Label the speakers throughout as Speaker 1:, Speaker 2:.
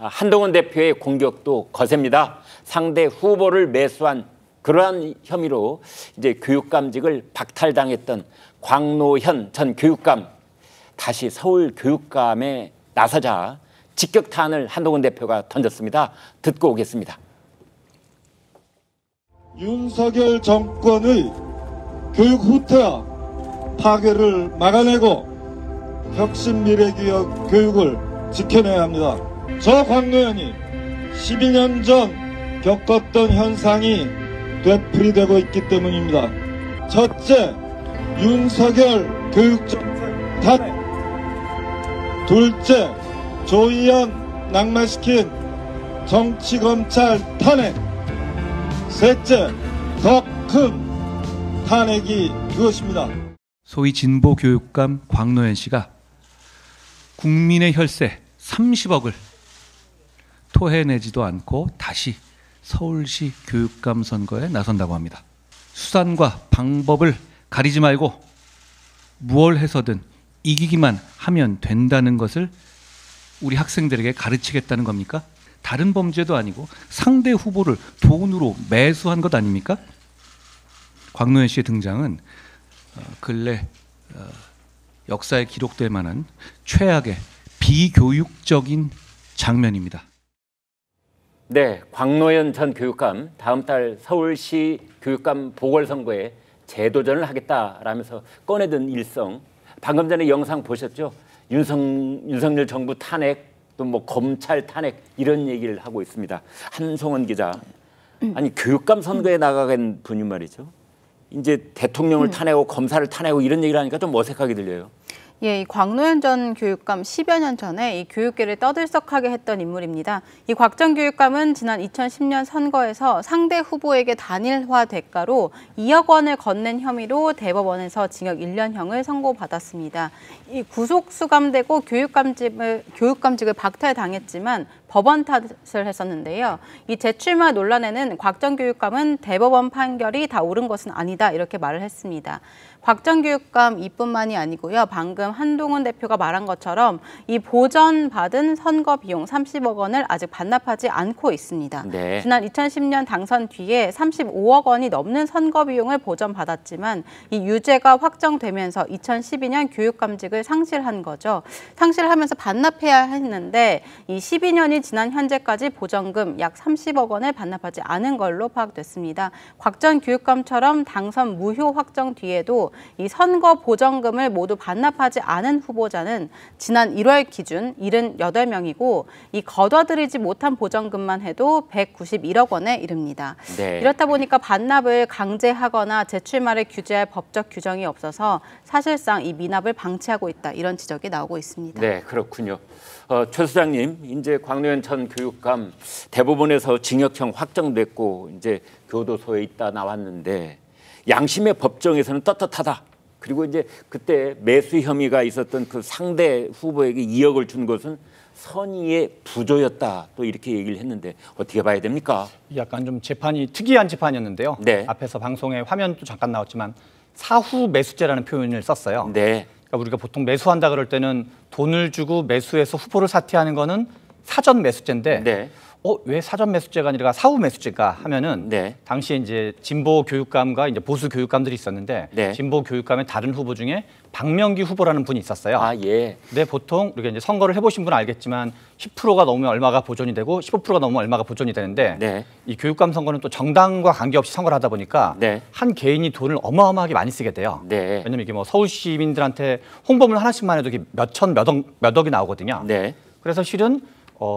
Speaker 1: 한동훈 대표의 공격도 거셉니다. 상대 후보를 매수한 그러한 혐의로 이제 교육감직을 박탈당했던 광노현 전 교육감 다시 서울 교육감에 나서자 직격탄을 한동훈 대표가 던졌습니다. 듣고 오겠습니다.
Speaker 2: 윤석열 정권의 교육 후퇴와 파괴를 막아내고 혁신 미래기업 교육을 지켜내야 합니다. 저 광노현이 12년 전 겪었던 현상이 되풀이되고 있기 때문입니다. 첫째, 윤석열 교육정책 탄핵. 둘째, 조희연 낙마시킨 정치검찰 탄핵. 셋째, 더 큰 탄핵이 그것입니다.
Speaker 3: 소위 진보 교육감 광노현 씨가 국민의 혈세 30억을 토해내지도 않고 다시 서울시 교육감 선거에 나선다고 합니다. 수단과 방법을 가리지 말고 무얼 해서든 이기기만 하면 된다는 것을 우리 학생들에게 가르치겠다는 겁니까? 다른 범죄도 아니고 상대 후보를 돈으로 매수한 것 아닙니까? 광노현 씨의 등장은 근래 역사에 기록될 만한 최악의 비교육적인 장면입니다.
Speaker 1: 네, 광노현 전 교육감 다음 달 서울시 교육감 보궐선거에 재도전을 하겠다라면서 꺼내든 일성. 방금 전에 영상 보셨죠? 윤석열 정부 탄핵, 또 뭐 검찰 탄핵 이런 얘기를 하고 있습니다. 한송원 기자, 아니 교육감 선거에 나가는 분이 말이죠. 이제 대통령을 탄핵하고 검사를 탄핵하고 이런 얘기를 하니까 좀 어색하게 들려요.
Speaker 4: 예, 이 광노현 전 교육감 10여 년 전에 이 교육계를 떠들썩하게 했던 인물입니다. 이 곽 전 교육감은 지난 2010년 선거에서 상대 후보에게 단일화 대가로 2억 원을 건넨 혐의로 대법원에서 징역 1년형을 선고받았습니다. 이 구속 수감되고 교육감직을 박탈당했지만 법원 탓을 했었는데요. 이 재출마 논란에는 곽 전 교육감은 대법원 판결이 다 옳은 것은 아니다 이렇게 말을 했습니다. 곽 전 교육감 이뿐만이 아니고요. 방금 한동훈 대표가 말한 것처럼 이 보전받은 선거 비용 30억 원을 아직 반납하지 않고 있습니다.
Speaker 1: 네.
Speaker 4: 지난 2010년 당선 뒤에 35억 원이 넘는 선거 비용을 보전받았지만 이 유죄가 확정되면서 2012년 교육감직을 상실한 거죠. 상실하면서 반납해야 했는데 이 12년이 지난 현재까지 보전금 약 30억 원을 반납하지 않은 걸로 파악됐습니다. 곽 전 교육감처럼 당선 무효 확정 뒤에도 이 선거 보전금을 모두 반납하지 않은 후보자는 지난 1월 기준 78명이고 이 거둬들이지 못한 보전금만 해도 191억 원에 이릅니다.
Speaker 1: 네.
Speaker 4: 이렇다 보니까 반납을 강제하거나 재출마를 규제할 법적 규정이 없어서 사실상 이 미납을 방치하고 있다 이런 지적이 나오고 있습니다.
Speaker 1: 네, 그렇군요. 최 소장님, 이제 광노현 전 교육감 대법원에서 징역형 확정됐고 이제 교도소에 있다 나왔는데 양심의 법정에서는 떳떳하다. 그리고 이제 그때 매수 혐의가 있었던 그 상대 후보에게 2억을 준 것은 선의의 부조였다. 또 이렇게 얘기를 했는데 어떻게 봐야 됩니까?
Speaker 5: 약간 좀 재판이 특이한 재판이었는데요.
Speaker 1: 네.
Speaker 5: 앞에서 방송에 화면도 잠깐 나왔지만 사후 매수죄라는 표현을 썼어요.
Speaker 1: 네.
Speaker 5: 그러니까 우리가 보통 매수한다 그럴 때는 돈을 주고 매수해서 후보를 사퇴하는 거는 사전 매수죄인데
Speaker 1: 네.
Speaker 5: 왜 사전 매수죄가 아니라 사후 매수죄가 하면은
Speaker 1: 네.
Speaker 5: 당시에 이제 진보 교육감과 이제 보수 교육감들이 있었는데
Speaker 1: 네.
Speaker 5: 진보 교육감의 다른 후보 중에 박명기 후보라는 분이 있었어요.
Speaker 1: 아, 예.
Speaker 5: 근데 보통 우리가 이제 선거를 해보신 분은 알겠지만 10%가 넘으면 얼마가 보존이 되고 15%가 넘으면 얼마가 보존이 되는데
Speaker 1: 네.
Speaker 5: 이 교육감 선거는 또 정당과 관계없이 선거를 하다 보니까
Speaker 1: 네.
Speaker 5: 한 개인이 돈을 어마어마하게 많이 쓰게 돼요.
Speaker 1: 네.
Speaker 5: 왜냐면 이게 뭐 서울 시민들한테 홍보물 하나씩만 해도 이게 몇 억이 나오거든요.
Speaker 1: 네.
Speaker 5: 그래서 실은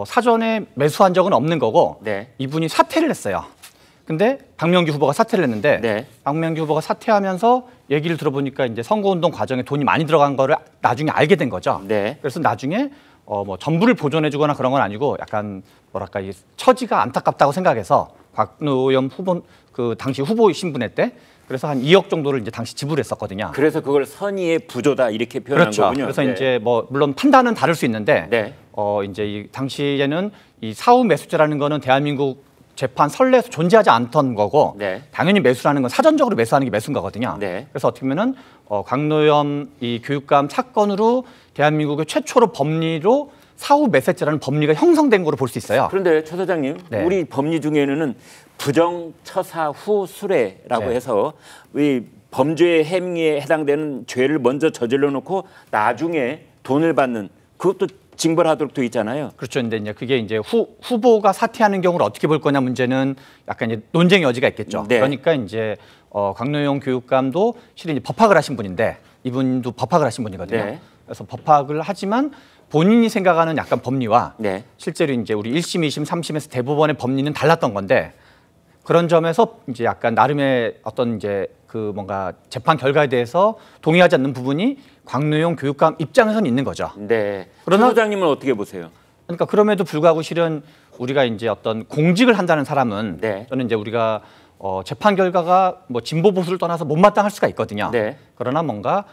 Speaker 5: 사전에 매수한 적은 없는 거고
Speaker 1: 네.
Speaker 5: 이분이 사퇴를 했어요. 근데 박명기 후보가 사퇴를 했는데
Speaker 1: 네.
Speaker 5: 박명기 후보가 사퇴하면서 얘기를 들어보니까 이제 선거운동 과정에 돈이 많이 들어간 거를 나중에 알게 된 거죠.
Speaker 1: 네.
Speaker 5: 그래서 나중에 뭐 전부를 보존해주거나 그런 건 아니고 약간 뭐랄까 이 처지가 안타깝다고 생각해서 곽노현 후보 그 당시 후보 신분회 때 그래서 한 2억 정도를 이제 당시 지불했었거든요.
Speaker 1: 그래서 그걸 선의의 부조다 이렇게 표현한
Speaker 5: 그렇죠.
Speaker 1: 거군요.
Speaker 5: 그래서
Speaker 1: 네.
Speaker 5: 이제 뭐 물론 판단은 다를 수 있는데
Speaker 1: 네.
Speaker 5: 이제 이 당시에는 이 사후 매수죄라는 거는 대한민국 재판 선례에서 존재하지 않던 거고
Speaker 1: 네.
Speaker 5: 당연히 매수라는 건 사전적으로 매수하는 게 매수인 거거든요.
Speaker 1: 네.
Speaker 5: 그래서 어떻게 보면은 광노현 이 교육감 사건으로 대한민국의 최초로 법리로 사후 매세죄라는 법리가 형성된 거로 볼 수 있어요.
Speaker 1: 그런데 최 소장님,
Speaker 5: 네.
Speaker 1: 우리 법리 중에는 부정처사 후 수뢰라고
Speaker 5: 네.
Speaker 1: 해서 이 범죄 행위에 해당되는 죄를 먼저 저질러 놓고 나중에 돈을 받는 그것도 징벌하도록 돼 있잖아요.
Speaker 5: 그렇죠. 근데 이제 그게 이제 후보가 사퇴하는 경우를 어떻게 볼 거냐 문제는 약간 이제 논쟁의 여지가 있겠죠.
Speaker 1: 네.
Speaker 5: 그러니까 이제 광노영 교육감도 실은 이제 법학을 하신 분인데 이분도 법학을 하신 분이거든요.
Speaker 1: 네.
Speaker 5: 그래서 법학을 하지만 본인이 생각하는 약간 법리와
Speaker 1: 네.
Speaker 5: 실제로 이제 우리 1심, 2심, 3심에서 대법원의 법리는 달랐던 건데 그런 점에서 이제 약간 나름의 어떤 이제 그 뭔가 재판 결과에 대해서 동의하지 않는 부분이 광노영 교육감 입장에서는 있는 거죠.
Speaker 1: 네.
Speaker 5: 그러나-
Speaker 1: 최 소장님은 어떻게 보세요?
Speaker 5: 그러니까 그럼에도 불구하고 실은 우리가 이제 어떤 공직을 한다는 사람은
Speaker 1: 네.
Speaker 5: 저는 이제 우리가 재판 결과가 뭐 진보 보수를 떠나서 못마땅할 수가 있거든요.
Speaker 1: 네.
Speaker 5: 그러나 뭔가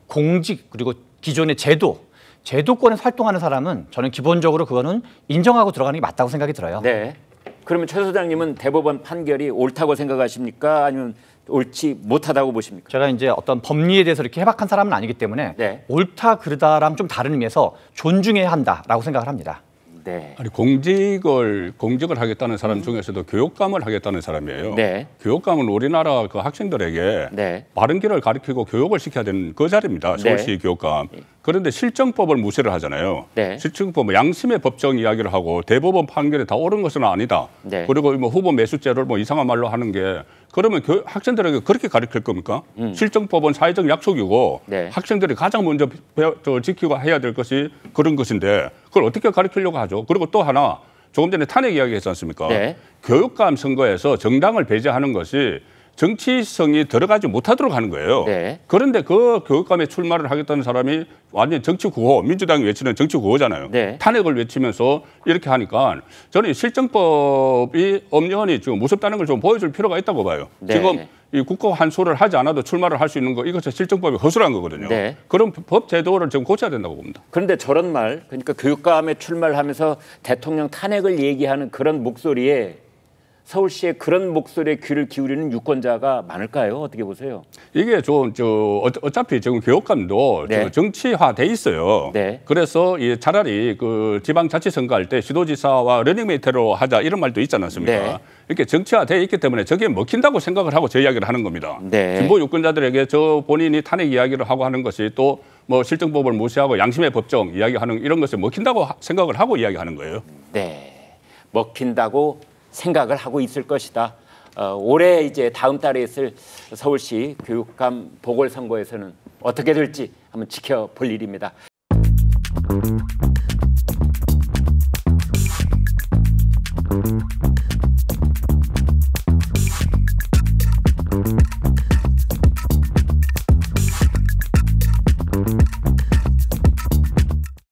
Speaker 5: 공직 그리고 기존의 제도권에서 활동하는 사람은 저는 기본적으로 그거는 인정하고 들어가는 게 맞다고 생각이 들어요.
Speaker 1: 네. 그러면 최 소장님은 대법원 판결이 옳다고 생각하십니까? 아니면 옳지 못하다고 보십니까?
Speaker 5: 제가 이제 어떤 법리에 대해서 이렇게 해박한 사람은 아니기 때문에
Speaker 1: 네.
Speaker 5: 옳다 그르다랑 좀 다른 의미에서 존중해야 한다라고 생각을 합니다.
Speaker 1: 네.
Speaker 6: 아니 공직을 하겠다는 사람 중에서도 교육감을 하겠다는 사람이에요.
Speaker 1: 네.
Speaker 6: 교육감은 우리나라 그 학생들에게
Speaker 1: 네.
Speaker 6: 바른 길을 가르치고 교육을 시켜야 되는 그 자리입니다. 서울시 교육감. 그런데 실정법을 무시를 하잖아요.
Speaker 1: 네.
Speaker 6: 실정법은 양심의 법정 이야기를 하고 대법원 판결이 다 옳은 것은 아니다.
Speaker 1: 네.
Speaker 6: 그리고 뭐 후보 매수죄를 뭐 이상한 말로 하는 게 그러면 학생들에게 그렇게 가르칠 겁니까? 실정법은 사회적 약속이고
Speaker 1: 네.
Speaker 6: 학생들이 가장 먼저 지키고 해야 될 것이 그런 것인데 그걸 어떻게 가르치려고 하죠? 그리고 또 하나 조금 전에 탄핵 이야기 했지 않습니까?
Speaker 1: 네.
Speaker 6: 교육감 선거에서 정당을 배제하는 것이 정치성이 들어가지 못하도록 하는 거예요.
Speaker 1: 네.
Speaker 6: 그런데 그 교육감에 출마를 하겠다는 사람이 완전 정치 구호, 민주당이 외치는 정치 구호잖아요.
Speaker 1: 네.
Speaker 6: 탄핵을 외치면서 이렇게 하니까 저는 이 실정법이 엄연히 지금 무섭다는 걸 좀 보여줄 필요가 있다고 봐요.
Speaker 1: 네.
Speaker 6: 지금 이 국고 환수를 하지 않아도 출마를 할 수 있는 거 이것은 실정법이 허술한 거거든요.
Speaker 1: 네.
Speaker 6: 그런 법 제도를 좀 고쳐야 된다고 봅니다.
Speaker 1: 그런데 저런 말, 그러니까 교육감에 출마를 하면서 대통령 탄핵을 얘기하는 그런 목소리에 서울시에 그런 목소리에 귀를 기울이는 유권자가 많을까요? 어떻게 보세요?
Speaker 6: 이게 어차피 지금 교육감도
Speaker 1: 네.
Speaker 6: 정치화돼 있어요.
Speaker 1: 네.
Speaker 6: 그래서 차라리 그 지방자치선거 할 때 시도지사와 러닝메이트로 하자 이런 말도 있지 않습니까?
Speaker 1: 네.
Speaker 6: 이렇게 정치화돼 있기 때문에 저게 먹힌다고 생각을 하고 저 이야기를 하는 겁니다.
Speaker 1: 네.
Speaker 6: 진보 유권자들에게 저 본인이 탄핵 이야기를 하고 하는 것이 또 뭐 실정법을 무시하고 양심의 법정 이야기하는 이런 것을 먹힌다고 생각을 하고 이야기하는 거예요.
Speaker 1: 네, 먹힌다고 생각을 하고 있을 것이다. 올해 이제 다음 달에 있을 서울시 교육감 보궐선거에서는 어떻게 될지 한번 지켜볼 일입니다.